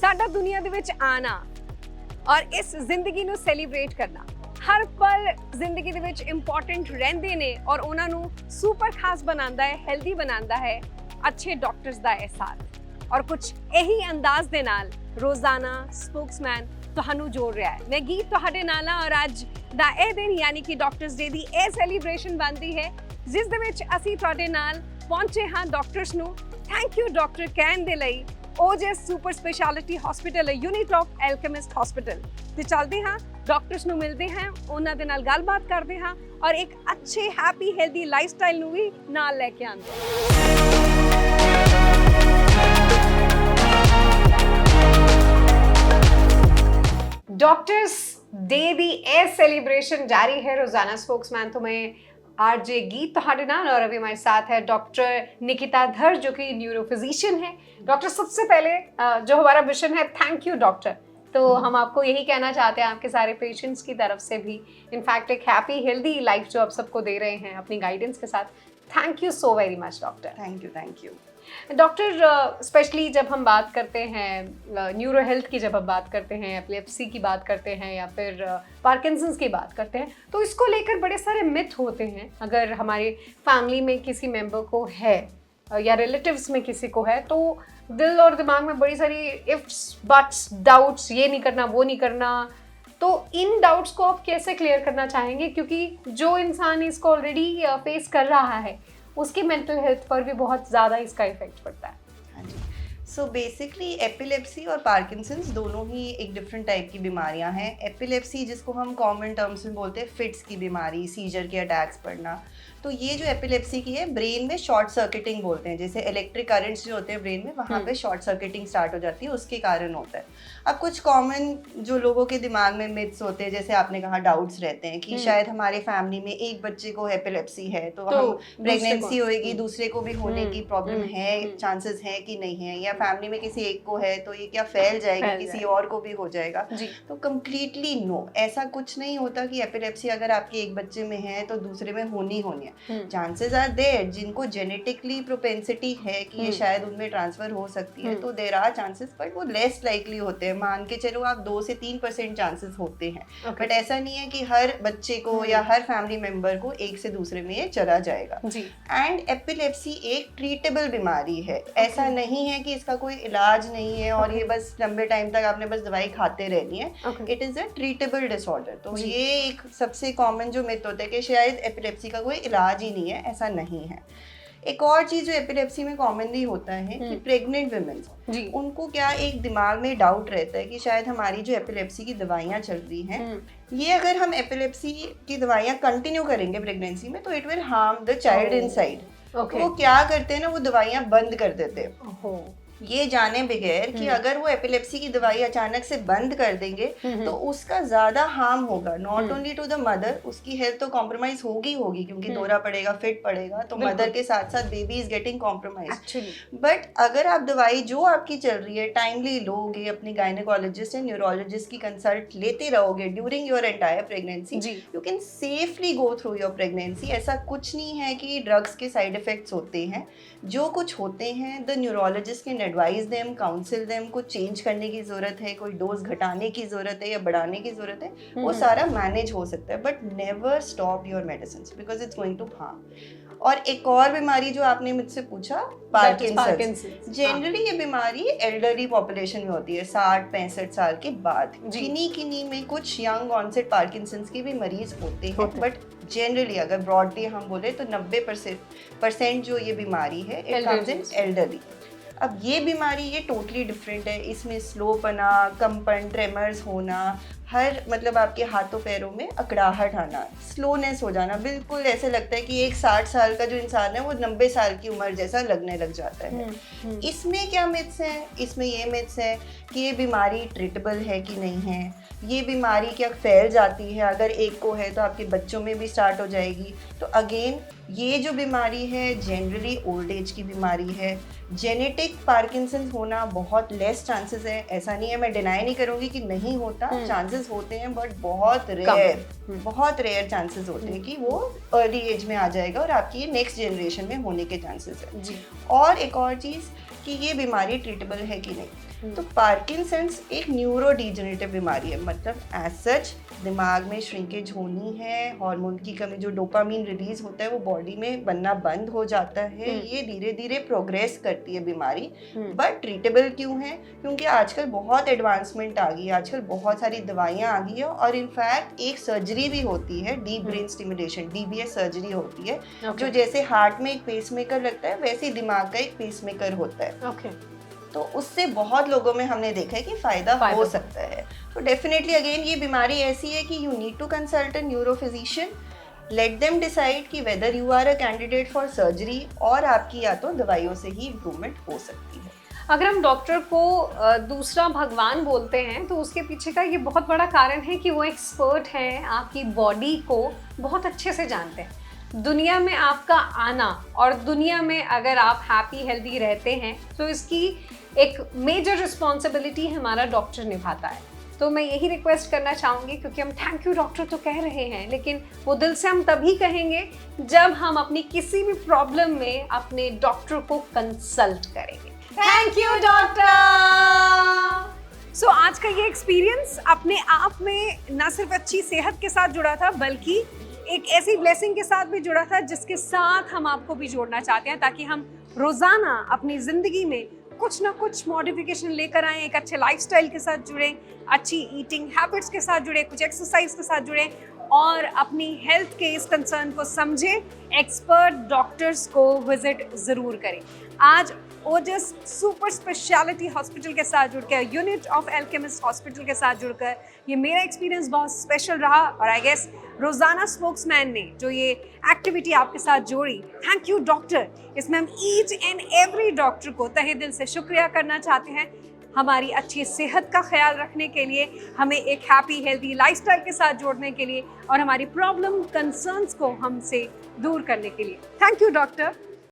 ਸਾਡਾ ਦੁਨੀਆ ਦੇ ਵਿੱਚ ਆਣਾ ਔਰ ਇਸ ਜ਼ਿੰਦਗੀ ਨੂੰ ਸੈਲੀਬ੍ਰੇਟ ਕਰਨਾ ਹਰ ਪਲ ਜ਼ਿੰਦਗੀ ਦੇ ਵਿੱਚ ਇੰਪੋਰਟੈਂਟ ਰਹਿੰਦੇ ਨੇ ਔਰ ਉਹਨਾਂ ਨੂੰ ਸੁਪਰ ਖਾਸ ਬਣਾਉਂਦਾ ਹੈ, ਹੈਲਦੀ ਬਣਾਉਂਦਾ ਹੈ ਅੱਛੇ ਡਾਕਟਰਸ ਦਾ ਅਹਿਸਾਸ। ਔਰ ਕੁਝ ਇਹੀ ਅੰਦਾਜ਼ ਦੇ ਨਾਲ ਰੋਜ਼ਾਨਾ ਸਪੋਕਸਮੈਨ ਤੁਹਾਨੂੰ ਜੋੜ ਰਿਹਾ ਹੈ। ਮੈਂ ਗੀਤ ਤੁਹਾਡੇ ਨਾਲ ਹਾਂ ਔਰ ਅੱਜ ਦਾ ਇਹ ਦਿਨ ਯਾਨੀ ਕਿ ਡਾਕਟਰਸ ਡੇ ਦੀ ਇਹ ਸੈਲੀਬ੍ਰੇਸ਼ਨ ਬਣਦੀ ਹੈ ਜਿਸ ਦੇ ਵਿੱਚ ਅਸੀਂ ਤੁਹਾਡੇ ਨਾਲ ਪਹੁੰਚੇ ਹਾਂ ਡਾਕਟਰਸ ਨੂੰ ਥੈਂਕ ਯੂ ਡਾਕਟਰ ਕਹਿਣ ਦੇ ਲਈ। OJS ਸੁਪਰ ਸਪੈਸ਼ਲਿਟੀ ਹਸਪੀਟਲ ਹੈ, ਯੂਨੀਟੌਪ ਐਲਕੇਮਿਸਟ ਹਸਪੀਟਲ ਤੇ ਚੱਲਦੇ ਹਾਂ, ਡਾਕਟਰਸ ਨੂੰ ਮਿਲਦੇ ਹਾਂ, ਉਹਨਾਂ ਦੇ ਨਾਲ ਗੱਲਬਾਤ ਕਰਦੇ ਹਾਂ ਔਰ ਇੱਕ ਅੱਛੇ ਹੈਪੀ ਹੈਲਦੀ ਲਾਈਫਸਟਾਈਲ ਨੂੰ ਵੀ ਨਾਲ ਲੈ ਕੇ ਆਉਂਦੇ ਹਾਂ। डॉक्टर्स डे दी ए सेलिब्रेशन जारी है रोजाना स्पोक्समैन तो मैं आरजे गीत ਤੁਹਾਡੇ ਨਾਲ और अभी हमारे साथ है डॉक्टर निकिता धर जो कि न्यूरो फिजिशियन है। डॉक्टर सबसे पहले जो हमारा मिशन है थैंक यू डॉक्टर, तो हम आपको यही कहना चाहते हैं आपके सारे पेशेंट्स की तरफ से भी, इनफैक्ट एक हैप्पी हेल्दी लाइफ जो आप सबको दे रहे हैं अपनी गाइडेंस के साथ। Thank you so very much doctor. Thank you. Doctor specially जब हम बात करते हैं न्यूरो हेल्थ की, जब हम बात करते हैं एपिलेप्सी की बात करते हैं या फिर पार्किंसंस की बात करते हैं, तो इसको लेकर बड़े सारे मिथ होते हैं। अगर हमारे फैमिली में किसी मेंबर को है या रिलेटिव्स में किसी को है तो दिल और दिमाग में बड़ी सारी इफ्स बट्स डाउट्स, ये नहीं करना वो नहीं करना, तो इन डाउट्स को आप कैसे क्लियर करना चाहेंगे? क्योंकि जो इंसान इसको ऑलरेडी फेस कर रहा है उसकी मेंटल हेल्थ पर भी बहुत ज़्यादा इसका इफेक्ट पड़ता है। हाँ जी, सो बेसिकली एपिलेप्सी और पार्किंसंस दोनों ही एक डिफरेंट टाइप की बीमारियां हैं। एपिलेप्सी जिसको हम कॉमन टर्म्स में बोलते हैं फिट्स की बीमारी, सीजर के अटैक्स पड़ना, तो ये जो एपिलेप्सी की है ब्रेन में शॉर्ट सर्किटिंग बोलते हैं, जैसे इलेक्ट्रिक करंट्स जो होते हैं ब्रेन में वहाँ पे शॉर्ट सर्किटिंग स्टार्ट हो जाती है, उसके कारण होता है। अब कुछ कॉमन जो लोगों के दिमाग में मिथ्स होते हैं, जैसे आपने कहा डाउट्स रहते हैं कि शायद हमारे फैमिली में एक बच्चे को एपिलेप्सी है तो हम प्रेगनेंसी होएगी दूसरे को भी होने की प्रॉब्लम है, चांसेस है कि नहीं है, या फैमिली में किसी एक को है तो ये क्या फैल जाएगा किसी और को भी हो जाएगा। तो कम्प्लीटली नो, ऐसा कुछ नहीं होता कि एपिलेप्सी अगर आपके एक बच्चे में है तो दूसरे में होनी है। चांसेस आर देयर, जिनको जेनेटिकली प्रोपेंसिटी है कि ये शायद उनमें ट्रांसफर हो सकती है तो देयर आर चांसेस, बट वो लेस लाइकली होते हैं। मान के चलो आप 2 से 3% चांसेस होते हैं, बट ऐसा नहीं है कि हर बच्चे को या हर फैमिली मेंबर को एक से दूसरे में ये चला जाएगा। एंड एपिलेप्सी एक ट्रीटेबल बीमारी है, ऐसा नहीं है कि इसका कोई इलाज नहीं है और ये बस लंबे टाइम तक आपने बस दवाई खाते रहनी है। It is a treatable disorder. तो ये एक सबसे कॉमन जो मिथ होता है कि शायद एपिलेप्सी का कोई इलाज ही नहीं है, ऐसा नहीं है। एक और चीज जो एपिलेप्सी में कॉमनली होता है कि प्रेग्नेंट वुमेन, उनको क्या एक दिमाग में डाउट रहता है कि शायद हमारी जो एपिलेप्सी की दवाइयाँ चल रही हैं ये अगर हम एपिलेप्सी की दवाइयाँ कंटिन्यू करेंगे प्रेगनेंसी में तो it will harm the child inside. वो क्या करते हैं ना, वो दवाइयाँ बंद कर देते हैं ये जाने बगैर कि अगर वो एपिलेप्सी की दवाई अचानक से बंद कर देंगे तो उसका ज्यादा हार्म होगा, not only to the mother, उसकी हेल्थ तो कॉम्प्रोमाइज होगी क्योंकि दौरा पड़ेगा, फिट पड़ेगा, तो मदर के साथ साथ baby is getting compromise. But अगर आप दवाई जो आपकी चल रही है टाइमली लोगे, अपने गायनेकोलॉजिस्ट या न्यूरोलॉजिस्ट की कंसल्ट लेते रहोगे during your entire pregnancy, you can safely go through your pregnancy. ऐसा कुछ नहीं है कि ड्रग्स के साइड इफेक्ट्स होते हैं, जो कुछ होते हैं the neurologist can advise them, council them, कुछ चेंज करने की ज़रूरत है, कोई डोज घटाने की ज़रूरत है या बढ़ाने की ज़रूरत है, वो सारा मैनेज हो सकता है। But never stop your medicine because it's going to harm. और एक और बीमारी जो आपने मुझसे पूछा, पार्किंसंस। जनरली ये बीमारी एल्डरली पॉपुलेशन में होती है 60-65 साल के बाद। किन्हीं में कुछ यंग ऑनसेट पार्किंसंस के भी मरीज होते हैं, बट जनरली अगर ब्रॉडली हम बोले तो 90% जो ये बीमारी है इट कम्स इन एल्डरली। अब ये बीमारी ये टोटली डिफरेंट है, इसमें स्लोपना, कंपन, ट्रेमर्स होना, हर मतलब आपके हाथों पैरों में अकड़ाहट आना, स्लोनेस हो जाना, बिल्कुल ऐसे लगता है कि एक 60 साल का जो इंसान है वो 90 साल की उम्र जैसा लगने लग जाता है। इसमें क्या मिथ्स हैं? इसमें ये मिथ्स है कि ये बीमारी ट्रीटेबल है कि नहीं है, ये बीमारी क्या फैल जाती है, अगर एक को है तो आपके बच्चों में भी स्टार्ट हो जाएगी। तो अगेन ये जो बीमारी है जनरली ओल्ड एज की बीमारी है। जेनेटिक पार्किंसंस होना बहुत लेस चांसेस है, ऐसा नहीं है, मैं डिनाई नहीं करूँगी कि नहीं होता, चांसेस होते हैं बट बहुत रेयर चांसेस होते हैं कि वो अर्ली एज में आ जाएगा और आपकी ये नेक्स्ट जनरेशन में होने के चांसेस है। और एक और चीज़ कि ये बीमारी ट्रीटेबल है कि नहीं। तो पार्किंसंस एक न्यूरो डिजेनरेटिव बीमारी है, मतलब एज सच दिमाग में श्रिंकेज होनी है, हार्मोन की कमी, जो डोपामीन रिलीज होता है वो बॉडी में बनना बंद हो जाता है। ये धीरे धीरे प्रोग्रेस करती है बीमारी, बट ट्रीटेबल क्यों है? क्योंकि आजकल बहुत एडवांसमेंट आ गई है, आजकल बहुत सारी दवाइयाँ आ गई है, और इनफैक्ट एक सर्जरी भी होती है, deep brain stimulation, DBS surgery होती है, जो जैसे हार्ट में एक पेसमेकर लगता है वैसे ही दिमाग का एक पेसमेकर होता है। तो उससे बहुत लोगों में हमने देखा है कि फायदा हो सकता है। तो डेफिनेटली अगेन ये बीमारी ऐसी है कि you need to consult a neuro physician, let them decide कि whether you are a candidate for surgery, और आपकी या तो दवाइयों से ही इम्प्रूवमेंट हो सकती है। अगर हम डॉक्टर को दूसरा भगवान बोलते हैं तो उसके पीछे का ये बहुत बड़ा कारण है कि वो एक्सपर्ट हैं, आपकी बॉडी को बहुत अच्छे से जानते हैं। दुनिया में आपका आना और दुनिया में अगर आप हैप्पी हेल्दी रहते हैं तो इसकी एक मेजर रिस्पॉन्सिबिलिटी हमारा डॉक्टर निभाता है। तो मैं यही रिक्वेस्ट करना चाहूँगी, क्योंकि हम थैंक यू डॉक्टर तो कह रहे हैं, लेकिन वो दिल से हम तभी कहेंगे जब हम अपनी किसी भी प्रॉब्लम में अपने डॉक्टर को कंसल्ट करेंगे। Thank you doctor. सो आज का ये एक्सपीरियंस अपने आप में न सिर्फ अच्छी सेहत के साथ जुड़ा था, बल्कि एक ऐसी ब्लेसिंग के साथ भी जुड़ा था जिसके साथ हम आपको भी जोड़ना चाहते हैं, ताकि हम रोज़ाना अपनी ज़िंदगी में कुछ ना कुछ मॉडिफिकेशन लेकर आएँ, एक अच्छे लाइफस्टाइल के साथ जुड़ें, अच्छी ईटिंग हैबिट्स के साथ जुड़ें, कुछ एक्सरसाइज के साथ जुड़ें, और अपनी हेल्थ के इस कंसर्न को समझें। एक्सपर्ट डॉक्टर्स को विजिट ज़रूर करें। आज ओजस सुपर स्पेशलिटी हॉस्पिटल के साथ जुड़कर, यूनिट ऑफ एल्केमिस्ट हॉस्पिटल के साथ जुड़कर ये मेरा एक्सपीरियंस बहुत स्पेशल रहा, और आई गेस रोज़ाना स्पोक्समैन ने जो ये एक्टिविटी आपके साथ जोड़ी, थैंक यू डॉक्टर। इसमें हम ईच एंड एवरी डॉक्टर को तहे दिल से शुक्रिया करना चाहते हैं, हमारी अच्छी सेहत का ख्याल रखने के लिए, हमें एक हैप्पी हेल्दी लाइफस्टाइल के साथ जोड़ने के लिए, और हमारी प्रॉब्लम कंसर्न्स को हमसे दूर करने के लिए। Thank you doctor.